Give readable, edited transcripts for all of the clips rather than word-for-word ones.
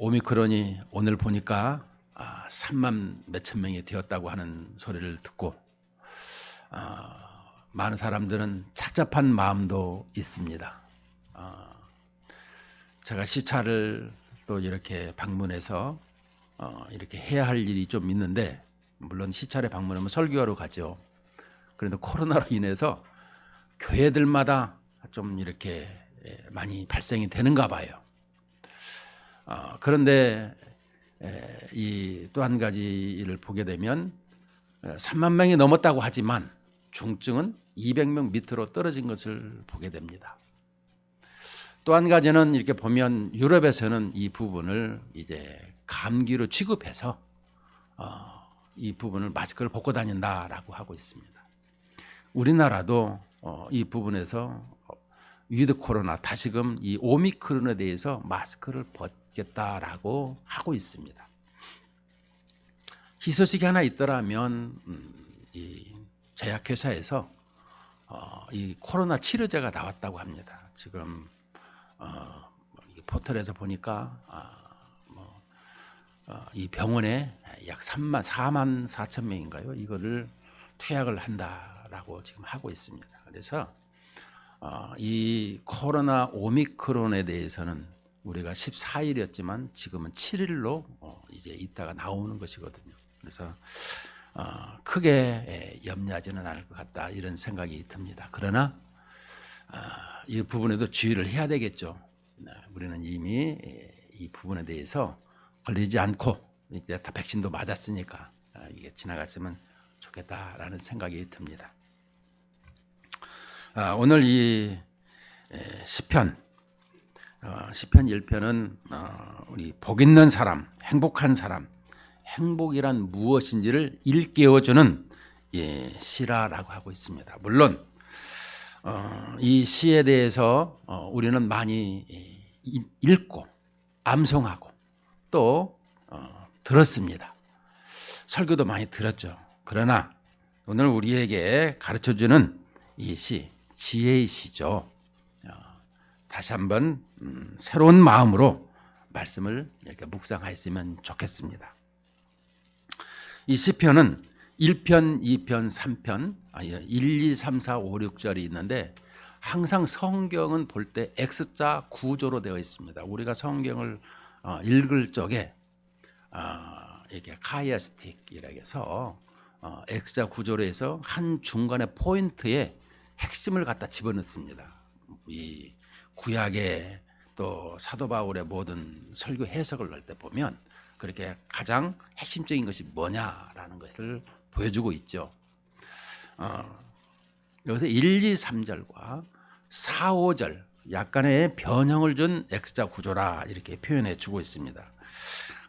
오미크론이 오늘 보니까 3만 몇천 명이 되었다고 하는 소리를 듣고 많은 사람들은 착잡한 마음도 있습니다. 제가 시차를 또 이렇게 방문해서 이렇게 해야 할 일이 좀 있는데, 물론 시차를 방문하면 설교하러 가죠. 그런데 코로나로 인해서 교회들마다 좀 이렇게 많이 발생이 되는가 봐요. 그런데 이 또 한 가지를 보게 되면 3만 명이 넘었다고 하지만 중증은 200명 밑으로 떨어진 것을 보게 됩니다. 또 한 가지는 이렇게 보면 유럽에서는 이 부분을 이제 감기로 취급해서 이 부분을 마스크를 벗고 다닌다라고 하고 있습니다. 우리나라도 이 부분에서 위드 코로나, 다시금 이 오미크론에 대해서 마스크를 벗겠다라고 하고 있습니다. 희소식이 하나 있더라면 이 제약회사에서 이 코로나 치료제가 나왔다고 합니다. 지금 포털에서 보니까 이 병원에 약 4만 4천 명인가요? 이거를 투약을 한다라고 지금 하고 있습니다. 그래서 이 코로나 오미크론에 대해서는 우리가 14일이었지만 지금은 7일로 이제 있다가 나오는 것이거든요. 그래서 크게 염려하지는 않을 것 같다, 이런 생각이 듭니다. 그러나 이 부분에도 주의를 해야 되겠죠. 우리는 이미 이 부분에 대해서 걸리지 않고 이제 다 백신도 맞았으니까 이게 지나갔으면 좋겠다라는 생각이 듭니다. 오늘 이 시편 1편은 우리 복 있는 사람, 행복한 사람, 행복이란 무엇인지를 일깨워주는 시라라고 하고 있습니다. 물론 이 시에 대해서 우리는 많이 읽고 암송하고 또 들었습니다. 설교도 많이 들었죠. 그러나 오늘 우리에게 가르쳐주는 이 시, 지혜의 시죠. 다시 한번 새로운 마음으로 말씀을 이렇게 묵상하였으면 좋겠습니다. 이 시편은 1편, 2편, 3편, 1, 2, 3, 4, 5, 6절이 있는데 항상 성경은 볼 때 X자 구조로 되어 있습니다. 우리가 성경을 읽을 적에 이렇게 카이아스틱이라고 해서 X자 구조로 해서 한 중간에 포인트에 핵심을 갖다 집어넣습니다. 이 구약의 또 사도 바울의 모든 설교 해석을 할 때 보면 그렇게 가장 핵심적인 것이 뭐냐라는 것을 보여주고 있죠. 여기서 1, 2, 3절과 4, 5절 약간의 변형을 준 X자 구조라 이렇게 표현해 주고 있습니다.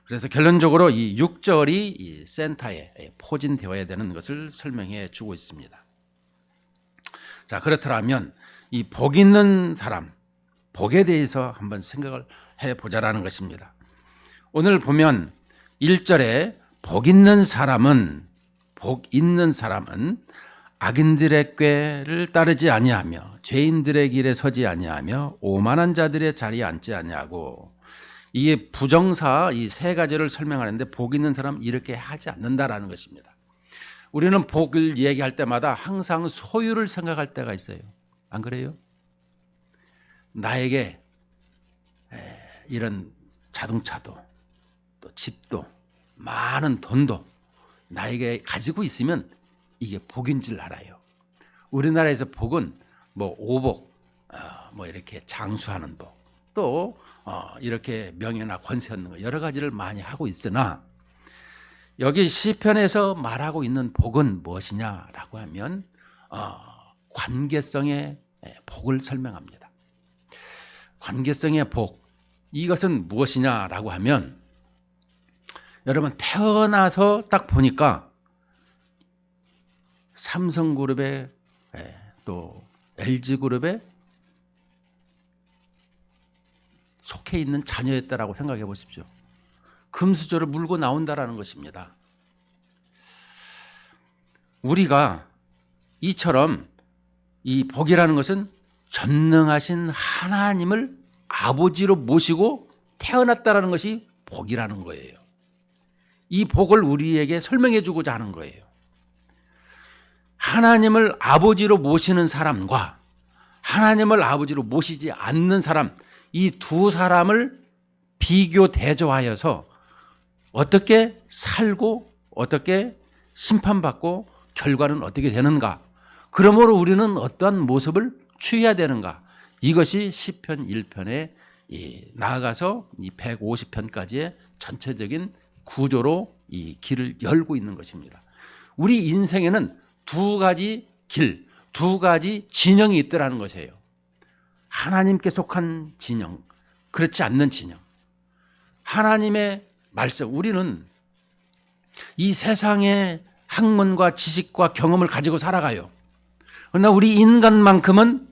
그래서 결론적으로 이 6절이 이 센터에 포진되어야 되는 것을 설명해 주고 있습니다. 자, 그렇더라면 이 복 있는 사람, 복에 대해서 한번 생각을 해보자라는 것입니다. 오늘 보면 1절에 복 있는 사람은 악인들의 꾀를 따르지 아니하며 죄인들의 길에 서지 아니하며 오만한 자들의 자리에 앉지 아니하고, 이게 부정사 이 세 가지를 설명하는데 복 있는 사람 이렇게 하지 않는다라는 것입니다. 우리는 복을 얘기할 때마다 항상 소유를 생각할 때가 있어요. 안 그래요? 나에게 이런 자동차도 또 집도 많은 돈도 나에게 가지고 있으면 이게 복인 줄 알아요. 우리나라에서 복은 뭐 오복, 뭐 이렇게 장수하는 복, 또 이렇게 명예나 권세 얻는 거 여러 가지를 많이 하고 있으나 여기 시편에서 말하고 있는 복은 무엇이냐라고 하면 관계성의 복을 설명합니다. 관계성의 복, 이것은 무엇이냐라고 하면 여러분 태어나서 딱 보니까 삼성그룹에 또 LG그룹에 속해 있는 자녀였다라고 생각해 보십시오. 금수저를 물고 나온다라는 것입니다. 우리가 이처럼 이 복이라는 것은 전능하신 하나님을 아버지로 모시고 태어났다라는 것이 복이라는 거예요. 이 복을 우리에게 설명해 주고자 하는 거예요. 하나님을 아버지로 모시는 사람과 하나님을 아버지로 모시지 않는 사람, 이 두 사람을 비교 대조하여서 어떻게 살고 어떻게 심판받고 결과는 어떻게 되는가, 그러므로 우리는 어떠한 모습을 취해야 되는가, 이것이 시편 1편에 나아가서 이 150편까지의 전체적인 구조로 이 길을 열고 있는 것입니다. 우리 인생에는 두 가지 길, 두 가지 진영이 있더라는 것이에요. 하나님께 속한 진영, 그렇지 않는 진영. 하나님의 말씀, 우리는 이 세상의 학문과 지식과 경험을 가지고 살아가요. 그러나 우리 인간만큼은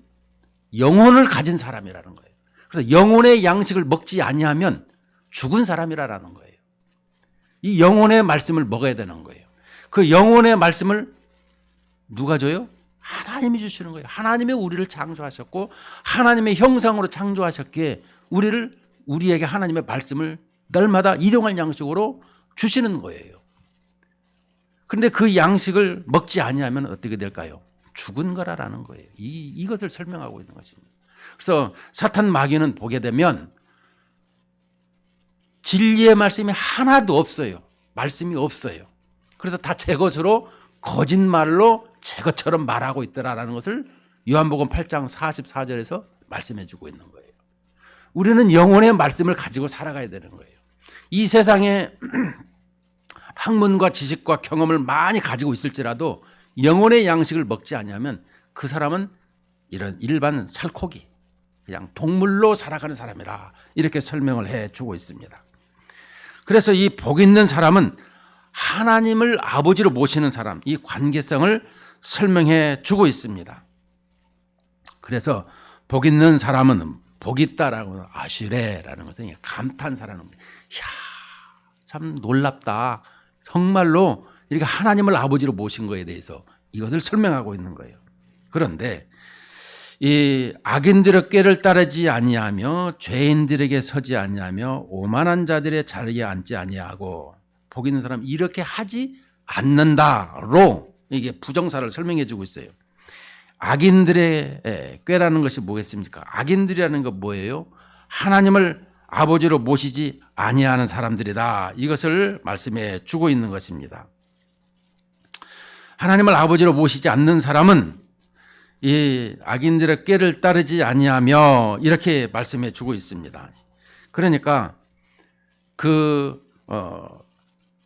영혼을 가진 사람이라는 거예요. 그래서 영혼의 양식을 먹지 아니하면 죽은 사람이라는 거예요. 이 영혼의 말씀을 먹어야 되는 거예요. 그 영혼의 말씀을 누가 줘요? 하나님이 주시는 거예요. 하나님이 우리를 창조하셨고 하나님의 형상으로 창조하셨기에 우리에게 하나님의 말씀을 날마다 일용할 양식으로 주시는 거예요. 그런데 그 양식을 먹지 아니하면 어떻게 될까요? 죽은 거라는 거예요. 이것을 설명하고 있는 것입니다. 그래서 사탄 마귀는 보게 되면 진리의 말씀이 하나도 없어요. 말씀이 없어요. 그래서 다 제 것으로 거짓말로 제 것처럼 말하고 있더라라는 것을 요한복음 8장 44절에서 말씀해 주고 있는 거예요. 우리는 영혼의 말씀을 가지고 살아가야 되는 거예요. 이 세상에 학문과 지식과 경험을 많이 가지고 있을지라도 영혼의 양식을 먹지 않으면 그 사람은 이런 일반 살코기, 그냥 동물로 살아가는 사람이라 이렇게 설명을 해 주고 있습니다. 그래서 이 복 있는 사람은 하나님을 아버지로 모시는 사람, 이 관계성을 설명해 주고 있습니다. 그래서 복 있는 사람은 복 있다라고 아시레라는 것은 감탄사라는 겁니다. 이야, 참 놀랍다. 정말로 이렇게 하나님을 아버지로 모신 것에 대해서 이것을 설명하고 있는 거예요. 그런데 이 악인들의 꾀를 따르지 아니하며 죄인들에게 서지 아니하며 오만한 자들의 자리에 앉지 아니하고 복 있는 사람 이렇게 하지 않는다로 이게 부정사를 설명해 주고 있어요. 악인들의 꾀라는 것이 뭐겠습니까? 악인들이라는 건 뭐예요? 하나님을 아버지로 모시지 아니하는 사람들이다. 이것을 말씀해 주고 있는 것입니다. 하나님을 아버지로 모시지 않는 사람은 이 악인들의 꾀를 따르지 아니하며 이렇게 말씀해 주고 있습니다. 그러니까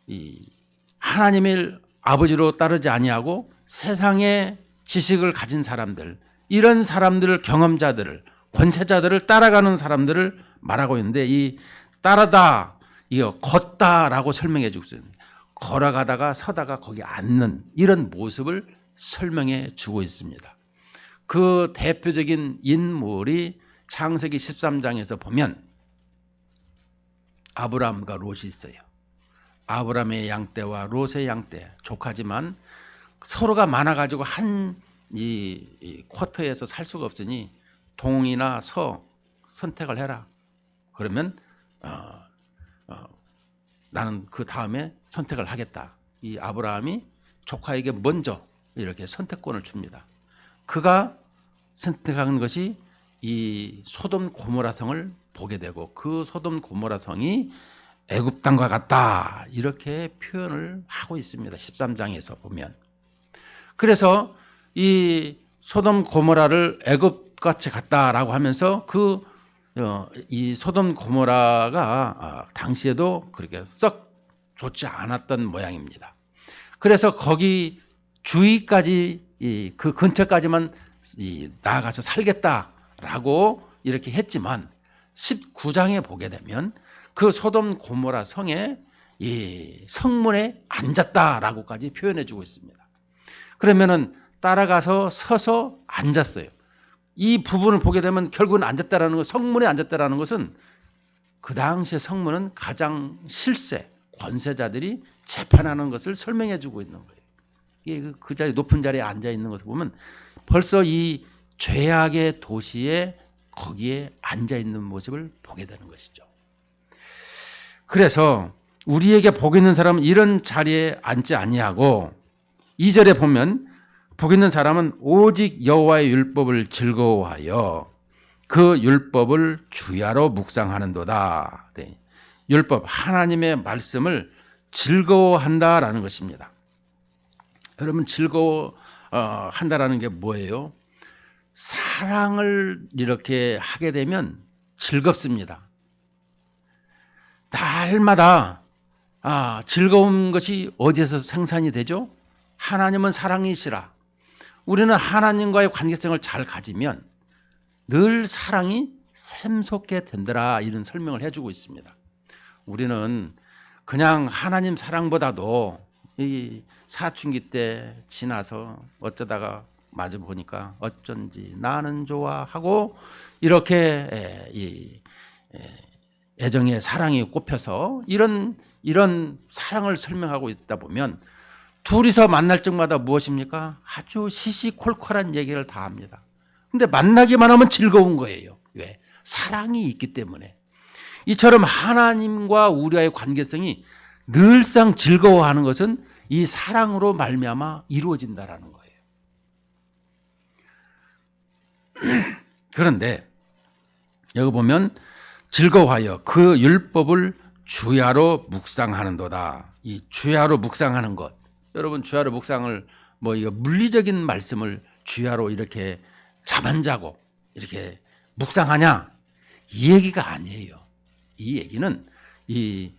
이 하나님을 아버지로 따르지 아니하고 세상의 지식을 가진 사람들, 이런 사람들을, 경험자들을, 권세자들을 따라가는 사람들을 말하고 있는데, 이 따르다, 이거 걷다라고 설명해 주고 있습니다. 걸어가다가 서다가 거기 앉는 이런 모습을 설명해 주고 있습니다. 그 대표적인 인물이 창세기 13장에서 보면 아브라함과 롯이 있어요. 아브라함의 양떼와 롯의 양떼, 조카지만 서로가 많아가지고 이 쿼터에서 살 수가 없으니 동이나 서 선택을 해라. 그러면 나는 그 다음에 선택을 하겠다. 이 아브라함이 조카에게 먼저 이렇게 선택권을 줍니다. 그가 선택한 것이 이 소돔 고모라 성을 보게 되고 그 소돔 고모라 성이 애굽 땅과 같다 이렇게 표현을 하고 있습니다. 13장에서 보면. 그래서 이 소돔 고모라를 애굽 같이 같다라고 하면서 이 소돔 고모라가 당시에도 그렇게 썩 좋지 않았던 모양입니다. 그래서 거기 주위까지 그 근처까지만 나아가서 살겠다라고 이렇게 했지만 19장에 보게 되면 그 소돔 고모라 성에 이 성문에 앉았다라고까지 표현해 주고 있습니다. 그러면은 따라가서 서서 앉았어요. 이 부분을 보게 되면 결국은 앉았다라는 것, 성문에 앉았다라는 것은 그 당시의 성문은 가장 실세, 권세자들이 재판하는 것을 설명해 주고 있는 거예요. 이게 그 자리, 높은 자리에 앉아 있는 것을 보면 벌써 이 죄악의 도시에 거기에 앉아 있는 모습을 보게 되는 것이죠. 그래서 우리에게 복 있는 사람은 이런 자리에 앉지 아니하고 2절에 보면 복 있는 사람은 오직 여호와의 율법을 즐거워하여 그 율법을 주야로 묵상하는도다. 네. 율법 하나님의 말씀을 즐거워한다라는 것입니다. 여러분 즐거워한다라는 게 뭐예요? 사랑을 이렇게 하게 되면 즐겁습니다. 날마다 즐거운 것이 어디에서 생산이 되죠? 하나님은 사랑이시라. 우리는 하나님과의 관계성을 잘 가지면 늘 사랑이 샘솟게 된다라 이런 설명을 해주고 있습니다. 우리는 그냥 하나님 사랑보다도 이 사춘기 때 지나서 어쩌다가 마주 보니까 어쩐지 나는 좋아하고 이렇게 애정의 사랑이 꼽혀서 이런 사랑을 설명하고 있다 보면 둘이서 만날 적마다 무엇입니까? 아주 시시콜콜한 얘기를 다 합니다. 근데 만나기만 하면 즐거운 거예요. 왜? 사랑이 있기 때문에. 이처럼 하나님과 우리와의 관계성이 늘상 즐거워하는 것은 이 사랑으로 말미암아 이루어진다라는 거예요. 그런데 여기 보면 즐거워하여 그 율법을 주야로 묵상하는도다. 이 주야로 묵상하는 것. 여러분 주야로 묵상을 이거 물리적인 말씀을 주야로 이렇게 잠 안 자고 이렇게 묵상하냐? 이 얘기가 아니에요. 이 얘기는 이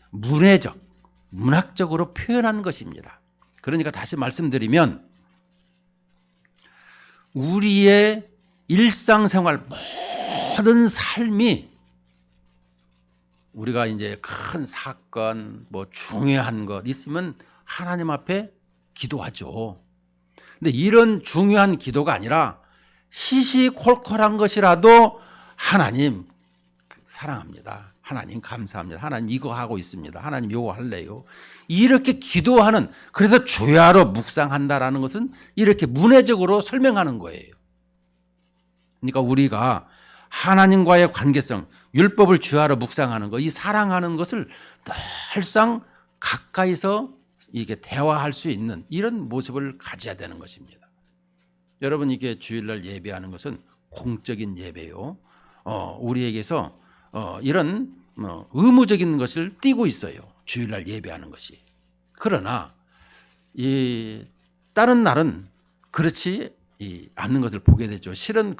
문학적으로 표현한 것입니다. 그러니까 다시 말씀드리면 우리의 일상생활 모든 삶이 우리가 이제 큰 사건, 중요한 것 있으면 하나님 앞에 기도하죠. 근데 이런 중요한 기도가 아니라 시시콜콜한 것이라도 하나님 사랑합니다. 하나님 감사합니다. 하나님 이거 하고 있습니다. 하나님 이거 할래요. 이렇게 기도하는, 그래서 주야로 묵상한다라는 것은 이렇게 문해적으로 설명하는 거예요. 그러니까 우리가 하나님과의 관계성, 율법을 주야로 묵상하는 것, 이 사랑하는 것을 늘상 가까이서 이게 대화할 수 있는 이런 모습을 가져야 되는 것입니다. 여러분 이게 주일날 예배하는 것은 공적인 예배요. 우리에게서 이런 의무적인 것을 띠고 있어요. 주일날 예배하는 것이. 그러나 이 다른 날은 그렇지 않는 것을 보게 되죠. 실은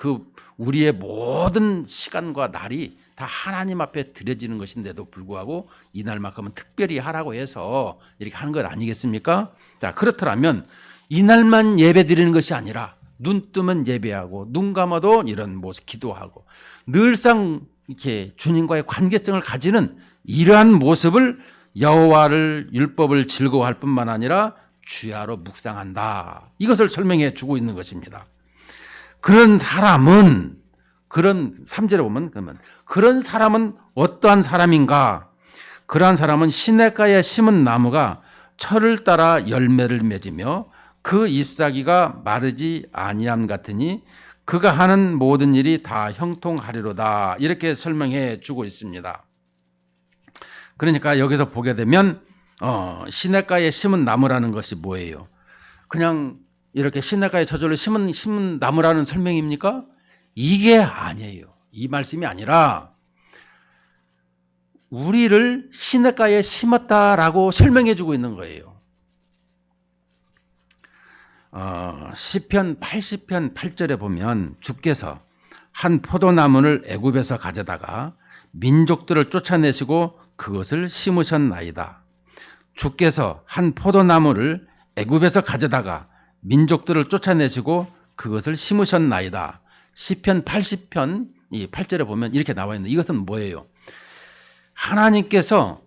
우리의 모든 시간과 날이 다 하나님 앞에 드려지는 것인데도 불구하고 이날만큼은 특별히 하라고 해서 이렇게 하는 것 아니겠습니까? 자, 그렇더라면 이날만 예배 드리는 것이 아니라 눈 뜨면 예배하고 눈 감아도 이런 모습 기도하고 늘상 이렇게 주님과의 관계성을 가지는 이러한 모습을 여호와를 율법을 즐거워할 뿐만 아니라 주야로 묵상한다. 이것을 설명해 주고 있는 것입니다. 그런 사람은 3절에 보면 그런 사람은 어떠한 사람인가? 그러한 사람은 시냇가에 심은 나무가 철을 따라 열매를 맺으며 그 잎사귀가 마르지 아니함 같으니 그가 하는 모든 일이 다 형통하리로다. 이렇게 설명해 주고 있습니다. 그러니까 여기서 보게 되면 시냇가에 심은 나무라는 것이 뭐예요? 그냥 이렇게 시냇가에 저절로 심은 나무라는 설명입니까? 이게 아니에요. 이 말씀이 아니라 우리를 시냇가에 심었다라고 설명해 주고 있는 거예요. 시편 80편 8절에 보면 주께서 한 포도나무를 애굽에서 가져다가 민족들을 쫓아내시고 그것을 심으셨나이다. 주께서 한 포도나무를 애굽에서 가져다가 민족들을 쫓아내시고 그것을 심으셨나이다. 시편 80편 8절에 보면 이렇게 나와 있는데 이것은 뭐예요? 하나님께서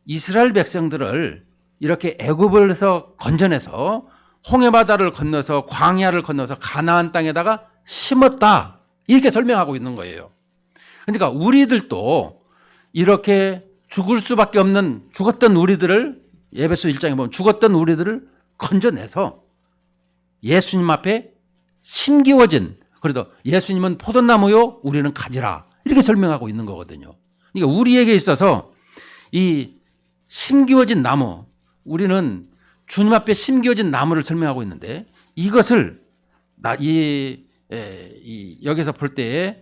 이스라엘 백성들을 이렇게 애굽에서 건져내서 홍해바다를 건너서 광야를 건너서 가나안 땅에다가 심었다. 이렇게 설명하고 있는 거예요. 그러니까 우리들도 이렇게 죽을 수밖에 없는 죽었던 우리들을 에베소 1장에 보면 죽었던 우리들을 건져내서 예수님 앞에 심기워진, 그래도 예수님은 포도나무요 우리는 가지라 이렇게 설명하고 있는 거거든요. 그러니까 우리에게 있어서 이 심기워진 나무, 우리는 주님 앞에 심기워진 나무를 설명하고 있는데 이것을 여기서 볼 때에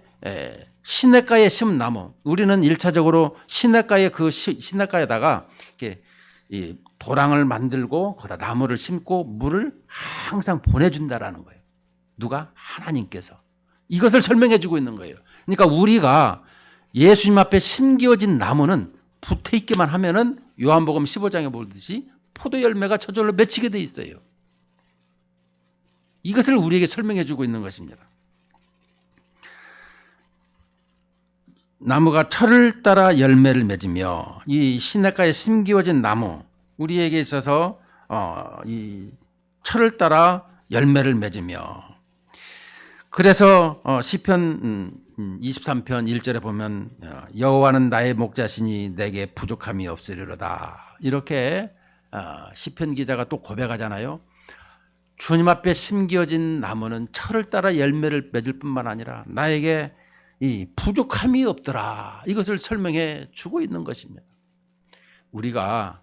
시냇가에 심은 나무, 우리는 1차적으로 시냇가에 시냇가에다가 이렇게 이 도랑을 만들고 거기다 나무를 심고 물을 항상 보내준다라는 거예요. 누가? 하나님께서. 이것을 설명해 주고 있는 거예요. 그러니까 우리가 예수님 앞에 심기워진 나무는 붙어 있기만 하면은 요한복음 15장에 보듯이 포도 열매가 저절로 맺히게 돼 있어요. 이것을 우리에게 설명해 주고 있는 것입니다. 나무가 철을 따라 열매를 맺으며, 이 시냇가에 심기워진 나무, 우리에게 있어서 이 철을 따라 열매를 맺으며, 그래서 시편 23편 1절에 보면 여호와는 나의 목자시니 내게 부족함이 없으리로다, 이렇게 시편 기자가 또 고백하잖아요. 주님 앞에 심기어진 나무는 철을 따라 열매를 맺을 뿐만 아니라 나에게 이 부족함이 없더라, 이것을 설명해 주고 있는 것입니다. 우리가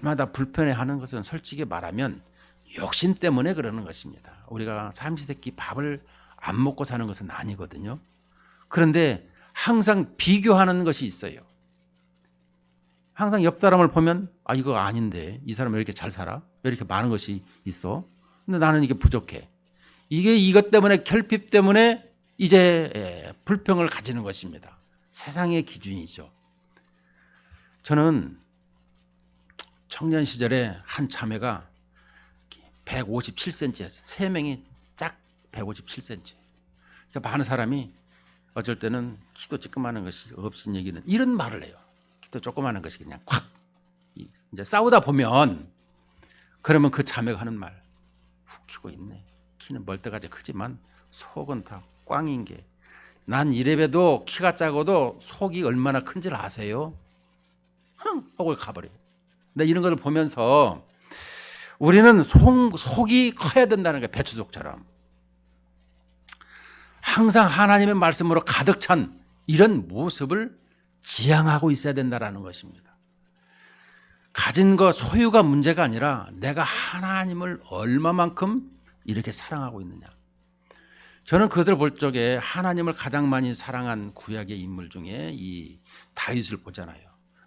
날마다 불편해하는 것은 솔직히 말하면 욕심 때문에 그러는 것입니다. 우리가 삼시세끼 밥을 안 먹고 사는 것은 아니거든요. 그런데 항상 비교하는 것이 있어요. 항상 옆 사람을 보면 이거 아닌데 이 사람은 왜 이렇게 잘 살아? 왜 이렇게 많은 것이 있어? 근데 나는 이게 부족해. 이게 이것 때문에, 결핍 때문에 이제 불평을 가지는 것입니다. 세상의 기준이죠. 저는 청년 시절에 한 자매가 157cm였어요. 세 명이 짝 157cm. 그러니까 많은 사람이 어쩔 때는 키도 조그마한 것이 없인 얘기는 이런 말을 해요. 키도 조그마한 것이 그냥 콱. 이제 싸우다 보면 그러면 그 자매가 하는 말, 훅 키고 있네. 키는 멀때까지 크지만 속은 다 꽝인 게, 난 이래봬도 키가 작아도 속이 얼마나 큰지를 아세요? 흥! 하고 가버려요. 근데 이런 걸 보면서 우리는 속이 커야 된다는 거예요. 배추속처럼. 항상 하나님의 말씀으로 가득 찬 이런 모습을 지향하고 있어야 된다는 것입니다. 가진 것, 소유가 문제가 아니라 내가 하나님을 얼마만큼 이렇게 사랑하고 있느냐. 저는 그들을 볼 적에 하나님을 가장 많이 사랑한 구약의 인물 중에 이 다윗을 보잖아요.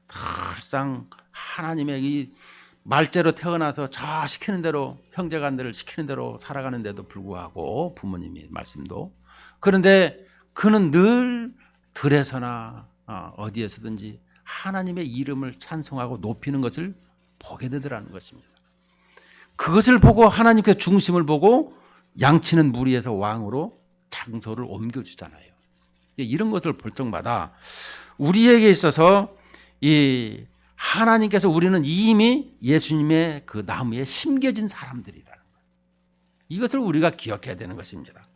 항상 하나님의 이 말째로 태어나서 저 시키는 대로, 형제간들을 시키는 대로 살아가는데도 불구하고, 부모님의 말씀도, 그런데 그는 늘 들에서나 어디에서든지 하나님의 이름을 찬송하고 높이는 것을 보게 되더라는 것입니다. 그것을 보고 하나님께 중심을 보고 양치는 무리에서 왕으로 장소를 옮겨주잖아요. 이런 것을 볼 적마다 우리에게 있어서 이 하나님께서, 우리는 이미 예수님의 그 나무에 심겨진 사람들이라는 거예요. 이것을 우리가 기억해야 되는 것입니다.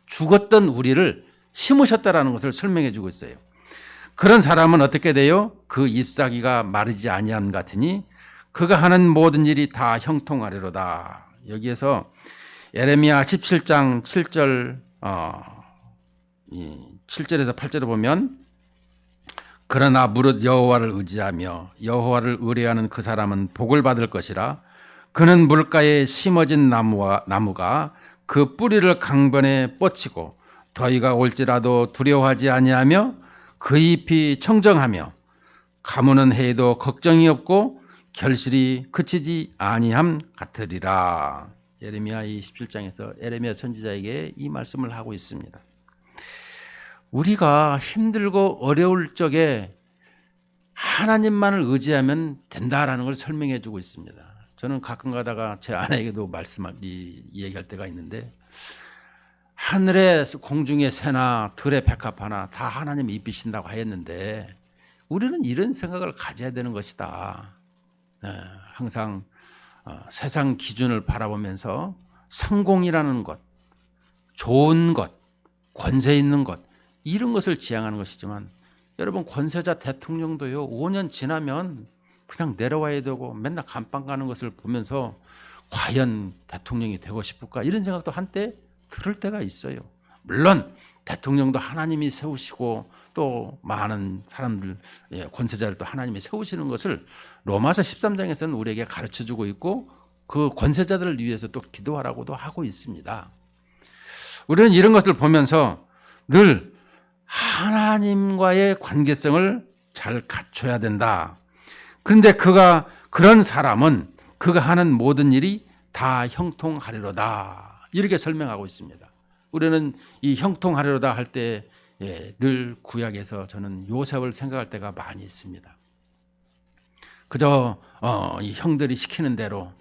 죽었던 우리를 심으셨다라는 것을 설명해 주고 있어요. 그런 사람은 어떻게 돼요? 그 잎사귀가 마르지 아니함 같으니 그가 하는 모든 일이 다 형통하리로다. 여기에서 예레미야 17장 7절 7절에서 8절을 보면, 그러나 무릇 여호와를 의지하며 여호와를 의뢰하는 그 사람은 복을 받을 것이라. 그는 물가에 심어진 나무가 그 뿌리를 강변에 뻗치고 더위가 올지라도 두려워하지 아니하며 그 잎이 청정하며 가무는 해에도 걱정이 없고 결실이 그치지 아니함 같으리라. 예레미야 27장에서 예레미야 선지자에게 이 말씀을 하고 있습니다. 우리가 힘들고 어려울 적에 하나님만을 의지하면 된다라는 걸 설명해 주고 있습니다. 저는 가끔 가다가 제 아내에게도 얘기할 때가 있는데, 하늘의 공중의 새나 들의 백합화나 다 하나님이 입히신다고 하였는데 우리는 이런 생각을 가져야 되는 것이다. 항상 세상 기준을 바라보면서 성공이라는 것, 좋은 것, 권세 있는 것, 이런 것을 지향하는 것이지만, 여러분 권세자 대통령도요 5년 지나면 그냥 내려와야 되고 맨날 감방 가는 것을 보면서 과연 대통령이 되고 싶을까, 이런 생각도 한때 들을 때가 있어요. 물론 대통령도 하나님이 세우시고 또 많은 사람들, 권세자를 또 하나님이 세우시는 것을 로마서 13장에서는 우리에게 가르쳐주고 있고 그 권세자들을 위해서 또 기도하라고도 하고 있습니다. 우리는 이런 것을 보면서 늘 하나님과의 관계성을 잘 갖춰야 된다. 그런데 그런 사람은 그가 하는 모든 일이 다 형통하리로다. 이렇게 설명하고 있습니다. 우리는 이 형통하리로다 할 때 늘 구약에서 저는 요셉을 생각할 때가 많이 있습니다. 그저 이 형들이 시키는 대로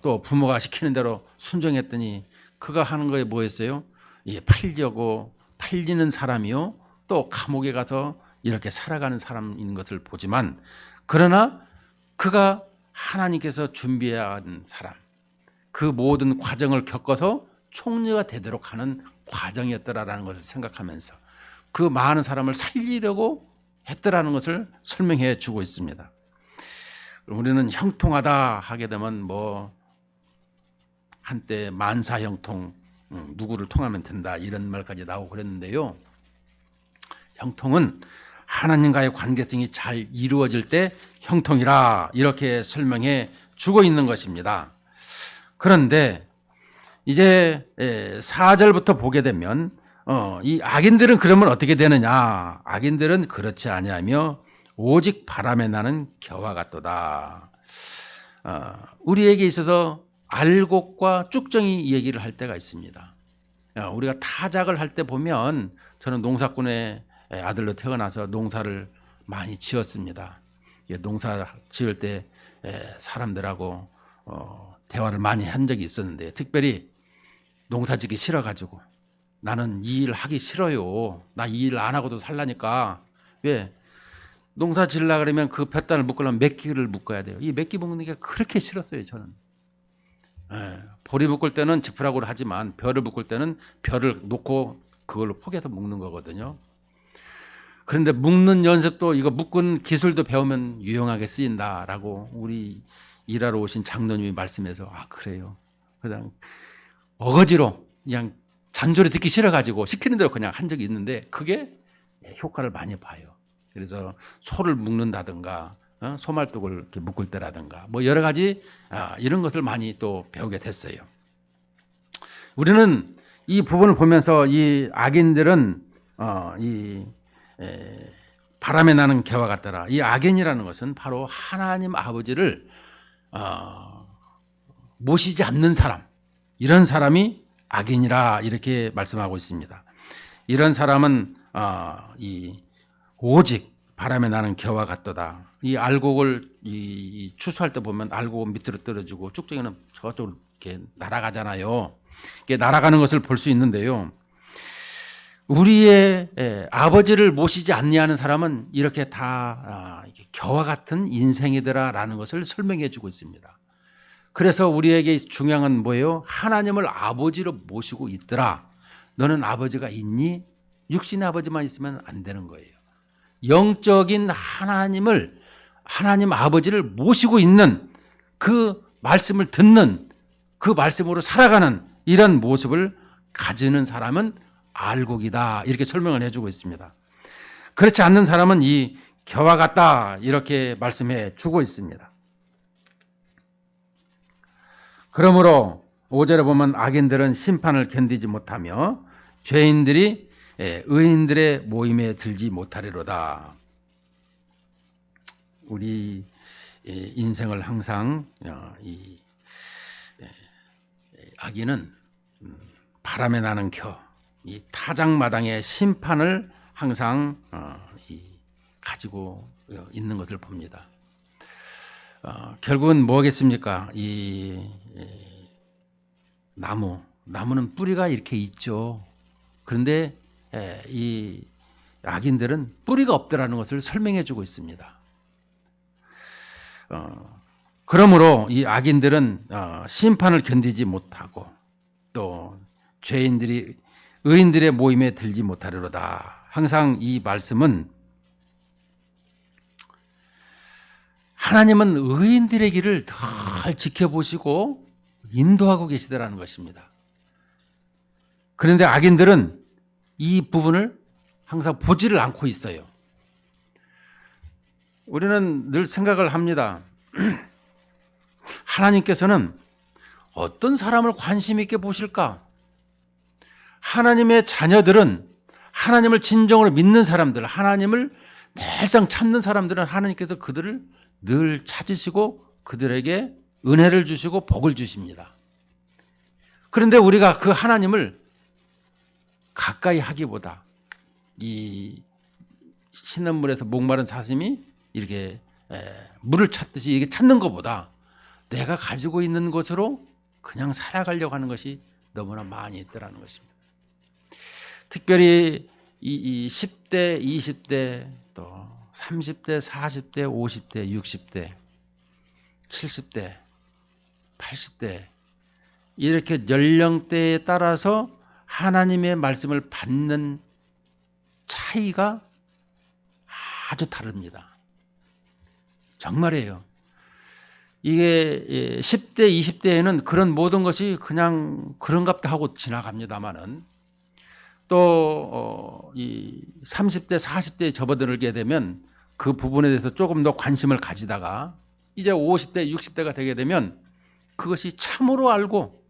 또 부모가 시키는 대로 순종했더니 그가 하는 거에 뭐였어요? 팔리는 사람이요 또 감옥에 가서 이렇게 살아가는 사람인 것을 보지만 그러나 그가 하나님께서 준비한 사람, 그 모든 과정을 겪어서 총리가 되도록 하는 과정이었더라라는 것을 생각하면서 그 많은 사람을 살리려고 했더라는 것을 설명해 주고 있습니다. 우리는 형통하다 하게 되면 뭐 한때 만사형통, 누구를 통하면 된다 이런 말까지 나오고 그랬는데요. 형통은 하나님과의 관계성이 잘 이루어질 때 형통이라 이렇게 설명해 주고 있는 것입니다. 그런데 이제 4절부터 보게 되면 이 악인들은 그러면 어떻게 되느냐? 악인들은 그렇지 아니하며 오직 바람에 나는 겨와 같도다. 우리에게 있어서 알곡과 쭉정이 얘기를 할 때가 있습니다. 우리가 타작을 할 때 보면 저는 농사꾼의 아들로 태어나서 농사를 많이 지었습니다. 농사 지을 때 사람들하고 대화를 많이 한 적이 있었는데 특별히 농사 짓기 싫어가지고 나는 이 일 하기 싫어요. 나 이 일 안 하고도 살라니까. 왜? 농사 지으려고 그러면 그 볕단을 묶으려면 메끼를 묶어야 돼요. 이 메끼 묶는 게 그렇게 싫었어요, 저는. 보리 묶을 때는 지푸라고를 하지만 벼를 묶을 때는 벼를 놓고 그걸로 포개서 묶는 거거든요. 그런데 묶는 연습도 이거 묶은 기술도 배우면 유용하게 쓰인다라고 우리 일하러 오신 장로님이 말씀해서 그래요. 그냥 어거지로 그냥 잔소리 듣기 싫어가지고 시키는 대로 그냥 한 적이 있는데 그게 효과를 많이 봐요. 그래서 소를 묶는다든가 소말뚝을 이렇게 묶을 때라든가 뭐 여러 가지 이런 것을 많이 또 배우게 됐어요. 우리는 이 부분을 보면서 이 악인들은 바람에 나는 개와 같더라. 이 악인이라는 것은 바로 하나님 아버지를 모시지 않는 사람, 이런 사람이 악인이라 이렇게 말씀하고 있습니다. 이런 사람은 오직 바람에 나는 겨와 같도다. 이 알곡을 추수할 때 보면 알곡은 밑으로 떨어지고 쭉정이는 저쪽으로 이렇게 날아가잖아요. 이게 날아가는 것을 볼 수 있는데요. 우리의 아버지를 모시지 않냐는 사람은 이렇게 다 겨와 같은 인생이더라라는 것을 설명해 주고 있습니다. 그래서 우리에게 중요한 건 뭐예요? 하나님을 아버지로 모시고 있더라. 너는 아버지가 있니? 육신의 아버지만 있으면 안 되는 거예요. 영적인 하나님 아버지를 모시고 있는 그 말씀을 듣는 그 말씀으로 살아가는 이런 모습을 가지는 사람은 알곡이다. 이렇게 설명을 해주고 있습니다. 그렇지 않는 사람은 이 겨와 같다. 이렇게 말씀해 주고 있습니다. 그러므로 5절에 보면 악인들은 심판을 견디지 못하며 죄인들이 의인들의 모임에 들지 못하리로다. 우리 인생을 항상 이 악인은 바람에 나는 겨, 이 타작마당의 심판을 항상 가지고 있는 것을 봅니다. 결국은 뭐겠습니까? 이 나무는 뿌리가 이렇게 있죠. 그런데 이 악인들은 뿌리가 없더라는 것을 설명해 주고 있습니다. 그러므로 이 악인들은 심판을 견디지 못하고 또 죄인들이 의인들의 모임에 들지 못하리로다. 항상 이 말씀은 하나님은 의인들의 길을 잘 지켜보시고 인도하고 계시더라는 것입니다. 그런데 악인들은 이 부분을 항상 보지를 않고 있어요. 우리는 늘 생각을 합니다. 하나님께서는 어떤 사람을 관심 있게 보실까? 하나님의 자녀들은, 하나님을 진정으로 믿는 사람들, 하나님을 늘상 찾는 사람들은 하나님께서 그들을 늘 찾으시고 그들에게 은혜를 주시고 복을 주십니다. 그런데 우리가 그 하나님을 가까이 하기보다 이 시냇물에서 목마른 사슴이 이렇게 물을 찾듯이 이게 찾는 것보다 내가 가지고 있는 것으로 그냥 살아가려고 하는 것이 너무나 많이 있더라는 것입니다. 특별히 이 10대, 20대, 또 30대, 40대, 50대, 60대, 70대, 80대 이렇게 연령대에 따라서 하나님의 말씀을 받는 차이가 아주 다릅니다. 정말이에요. 이게 10대, 20대에는 그런 모든 것이 그냥 그런갑다 하고 지나갑니다만은 또 이 30대, 40대에 접어들게 되면 그 부분에 대해서 조금 더 관심을 가지다가 이제 50대, 60대가 되게 되면 그것이 참으로 알고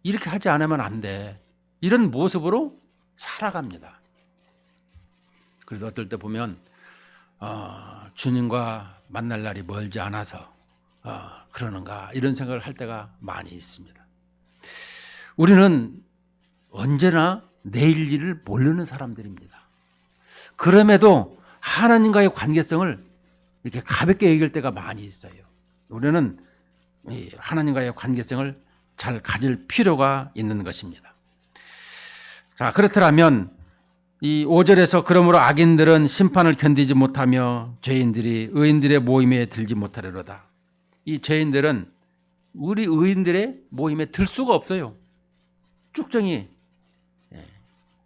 이렇게 하지 않으면 안 돼. 이런 모습으로 살아갑니다. 그래서 어떨 때 보면 주님과 만날 날이 멀지 않아서 그러는가 이런 생각을 할 때가 많이 있습니다. 우리는 언제나 내일 일을 모르는 사람들입니다. 그럼에도 하나님과의 관계성을 이렇게 가볍게 얘기할 때가 많이 있어요. 우리는 하나님과의 관계성을 잘 가질 필요가 있는 것입니다. 자, 그렇더라면 이 5절에서 그러므로 악인들은 심판을 견디지 못하며 죄인들이 의인들의 모임에 들지 못하리로다. 이 죄인들은 우리 의인들의 모임에 들 수가 없어요. 쭉정이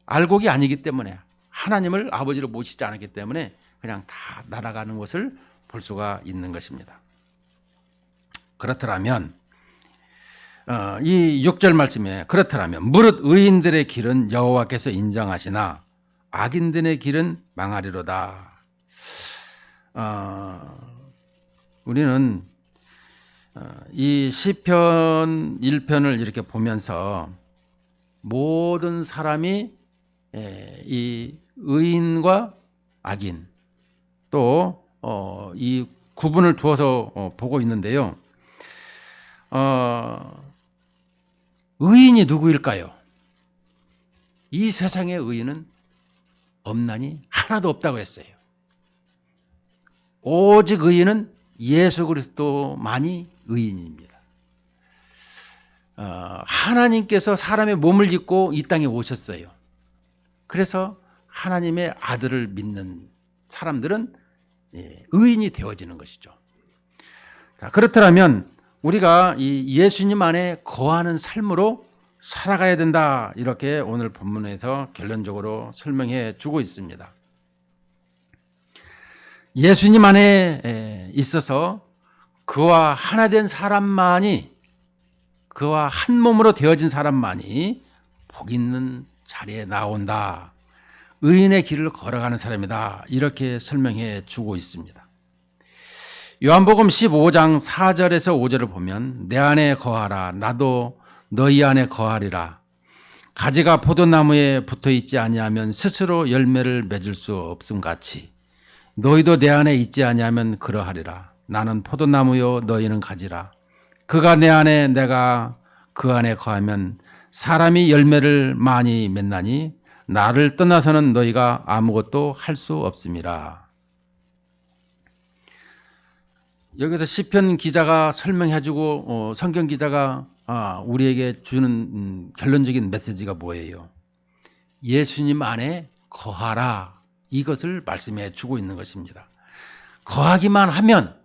알곡이 아니기 때문에 하나님을 아버지로 모시지 않았기 때문에 그냥 다 날아가는 것을 볼 수가 있는 것입니다. 그렇더라면 이 6절 말씀에 그렇더라면 무릇 의인들의 길은 여호와께서 인정하시나 악인들의 길은 망하리로다. 우리는 이 시편 1편을 이렇게 보면서 모든 사람이 이 의인과 악인 또 이 구분을 두어서 보고 있는데요. 의인이 누구일까요? 이 세상의 의인은 없나니 하나도 없다고 했어요. 오직 의인은 예수 그리스도만이 의인입니다. 하나님께서 사람의 몸을 입고 이 땅에 오셨어요. 그래서 하나님의 아들을 믿는 사람들은 의인이 되어지는 것이죠. 그렇다면 우리가 이 예수님 안에 거하는 삶으로 살아가야 된다. 이렇게 오늘 본문에서 결론적으로 설명해 주고 있습니다. 예수님 안에 있어서 그와 하나 된 사람만이, 그와 한 몸으로 되어진 사람만이 복 있는 자리에 나온다. 의인의 길을 걸어가는 사람이다. 이렇게 설명해 주고 있습니다. 요한복음 15장 4절에서 5절을 보면 내 안에 거하라 나도 너희 안에 거하리라. 가지가 포도나무에 붙어있지 아니하면 스스로 열매를 맺을 수 없음 같이 너희도 내 안에 있지 아니하면 그러하리라. 나는 포도나무요 너희는 가지라. 그가 내 안에 내가 그 안에 거하면 사람이 열매를 많이 맺나니 나를 떠나서는 너희가 아무것도 할 수 없음이라. 여기서 시편 기자가 설명해주고 성경 기자가 우리에게 주는 결론적인 메시지가 뭐예요? 예수님 안에 거하라. 이것을 말씀해 주고 있는 것입니다. 거하기만 하면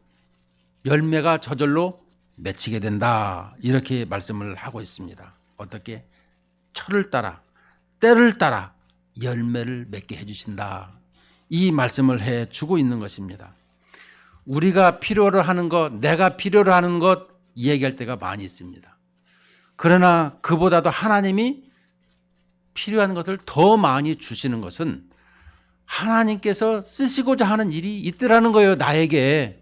열매가 저절로 맺히게 된다. 이렇게 말씀을 하고 있습니다. 어떻게? 철을 따라 때를 따라 열매를 맺게 해주신다. 이 말씀을 해 주고 있는 것입니다. 우리가 필요로 하는 것, 내가 필요로 하는 것 얘기할 때가 많이 있습니다. 그러나 그보다도 하나님이 필요한 것을 더 많이 주시는 것은 하나님께서 쓰시고자 하는 일이 있더라는 거예요, 나에게.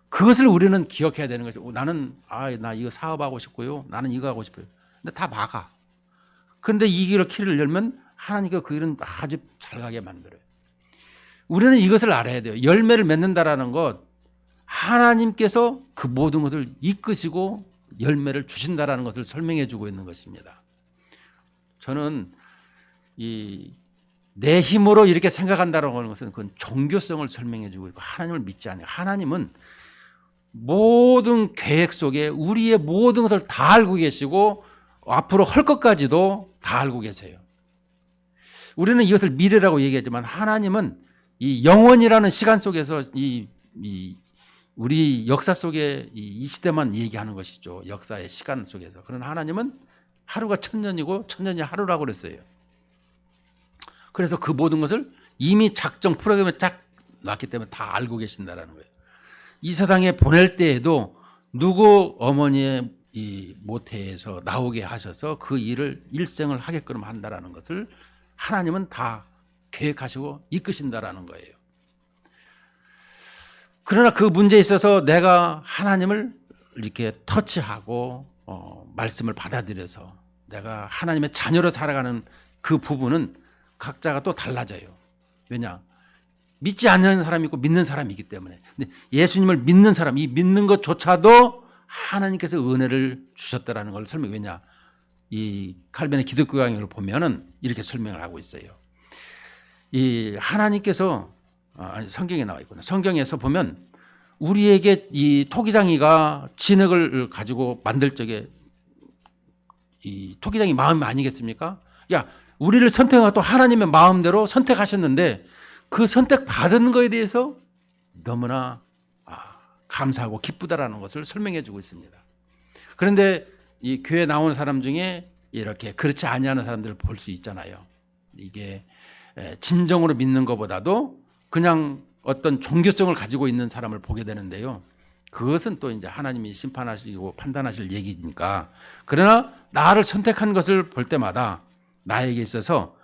그것을 우리는 기억해야 되는 거죠. 나는 나 이거 사업하고 싶고요. 나는 이거 하고 싶어요. 근데 다 막아. 근데 이 길을 키를 열면 하나님께서 그 일은 아주 잘 가게 만들어요. 우리는 이것을 알아야 돼요. 열매를 맺는다라는 것, 하나님께서 그 모든 것을 이끄시고 열매를 주신다라는 것을 설명해 주고 있는 것입니다. 저는 내 힘으로 이렇게 생각한다는 것은 그건 종교성을 설명해 주고 있고 하나님을 믿지 않아요. 하나님은 모든 계획 속에 우리의 모든 것을 다 알고 계시고 앞으로 할 것까지도 다 알고 계세요. 우리는 이것을 미래라고 얘기하지만 하나님은 이 영원이라는 시간 속에서 우리 역사 속에 이 시대만 얘기하는 것이죠. 역사의 시간 속에서. 그러나 하나님은 하루가 1000년이고 1000년이 하루라고 그랬어요. 그래서 그 모든 것을 이미 작정 프로그램에 딱 놨기 때문에 다 알고 계신다라는 거예요. 이 세상에 보낼 때에도 누구 어머니의 이 모태에서 나오게 하셔서 그 일을 일생을 하게끔 한다라는 것을 하나님은 다 계획하시고 이끄신다라는 거예요. 그러나 그 문제에 있어서 내가 하나님을 이렇게 터치하고 말씀을 받아들여서 내가 하나님의 자녀로 살아가는 그 부분은 각자가 또 달라져요. 왜냐? 믿지 않는 사람이 있고 믿는 사람이 있기 때문에. 근데 예수님을 믿는 사람, 이 믿는 것조차도 하나님께서 은혜를 주셨다라는 걸 설명. 왜냐? 이 칼빈의 기독교 강의를 보면은 이렇게 설명을 하고 있어요. 이 하나님께서 성경에 나와 있구나. 성경에서 보면 우리에게 이 토기장이가 진흙을 가지고 만들 적에 이 토기장이 마음이 아니겠습니까? 야, 우리를 선택하고 또 하나님의 마음대로 선택하셨는데 그 선택받은 거에 대해서 너무나 감사하고 기쁘다라는 것을 설명해 주고 있습니다. 그런데 이 교회 나오는 사람 중에 이렇게 그렇지 아니하는 사람들을 볼 수 있잖아요. 이게 진정으로 믿는 것보다도 그냥 어떤 종교성을 가지고 있는 사람을 보게 되는데요. 그것은 또 이제 하나님이 심판하시고 판단하실 얘기니까. 그러나 나를 선택한 것을 볼 때마다 나에게 있어서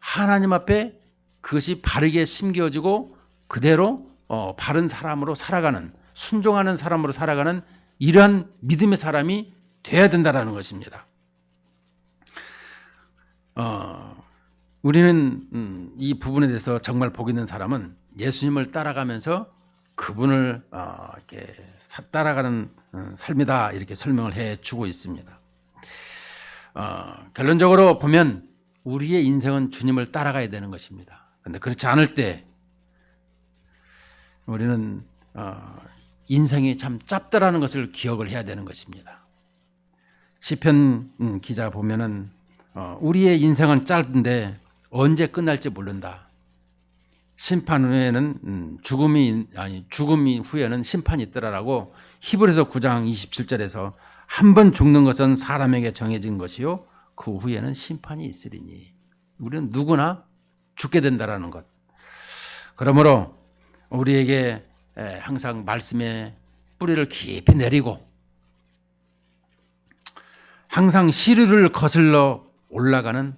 하나님 앞에 그것이 바르게 심겨지고 그대로 바른 사람으로 살아가는, 순종하는 사람으로 살아가는 이러한 믿음의 사람이 돼야 된다는 것입니다. 우리는 이 부분에 대해서 정말 복 있는 사람은 예수님을 따라가면서 그분을 이렇게 따라가는 삶이다, 이렇게 설명을 해주고 있습니다. 결론적으로 보면 우리의 인생은 주님을 따라가야 되는 것입니다. 그런데 그렇지 않을 때 우리는 인생이 참 짧다라는 것을 기억을 해야 되는 것입니다. 시편 기자 보면은 우리의 인생은 짧은데 언제 끝날지 모른다. 심판 후에는 죽음이 후에는 심판이 있더라라고 히브리서 9장 27절에서 한 번 죽는 것은 사람에게 정해진 것이요 그 후에는 심판이 있으리니. 우리는 누구나 죽게 된다라는 것. 그러므로 우리에게 항상 말씀의 뿌리를 깊이 내리고 항상 시류를 거슬러 올라가는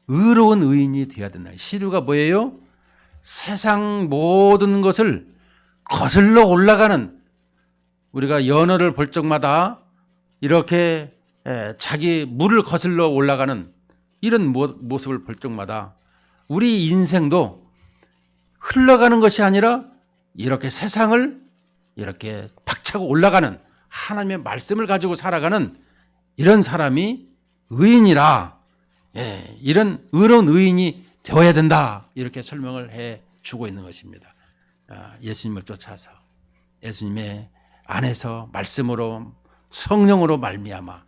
의로운 의인이 되어야 된다. 시류가 뭐예요? 세상 모든 것을 거슬러 올라가는, 우리가 연어를 볼 적마다 이렇게 자기 물을 거슬러 올라가는 이런 모습을 볼 적마다 우리 인생도 흘러가는 것이 아니라 이렇게 세상을 이렇게 박차고 올라가는 하나님의 말씀을 가지고 살아가는 이런 사람이 의인이라, 이런 의로운 의인이 되어야 된다, 이렇게 설명을 해 주고 있는 것입니다. 예수님을 쫓아서 예수님의 안에서 말씀으로 성령으로 말미암아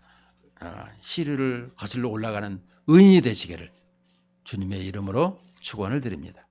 시류를 거슬러 올라가는 의인이 되시기를 주님의 이름으로 축원을 드립니다.